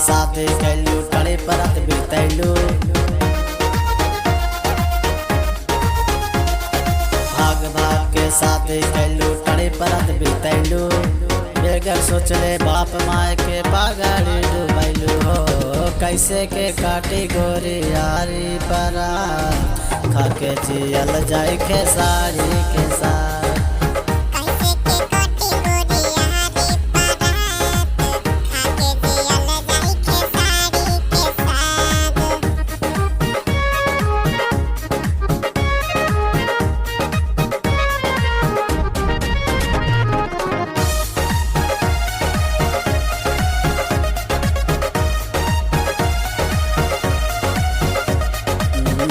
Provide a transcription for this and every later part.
शादी कैलू टड़े परत बितैलू भाग भाग के शादी कैलू टड़े परत बितैलू बेगर सोचले बाप माय के पागड़ी डुबैलू हो कैसे के काटी गोरी यारी परा खाके जियल जाए खेसारी के साथ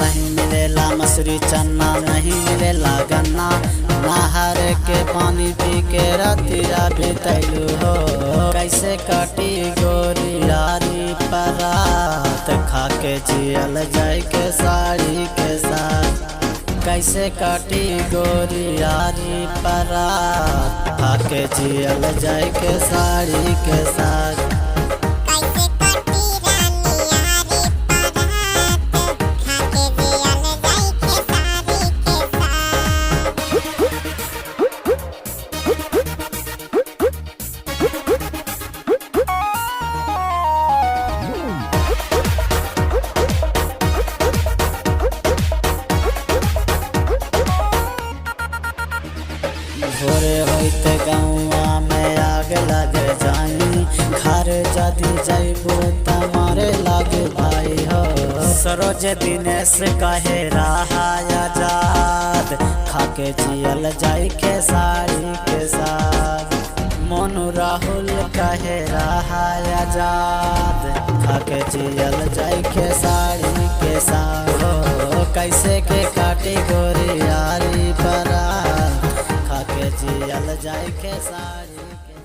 नहीं मिलेला मसूरी चन्ना नहीं मिलेला गन्ना नहर के पानी पी के रातिया बितैलू हो कैसे काटी गोरी यारी परात खाके जियल जाए के साड़ी के साथ कैसे काटी गोरी यारी परात खाके जियल जाए के साड़ी के साथ भोरे होते गौआ में आग लग जाई घर जदी जैबो तमारे लागे भाई हो सरोज दिनेश कहे रहा आजाद खाके जियल जाई के साड़ी के साथ मोनू राहुल कहे रहा आजाद खाके जियल जाई के साड़ी के साथ हो कैसे के काटी गोरी यारी परा खाके जियल जाए के साड़ी के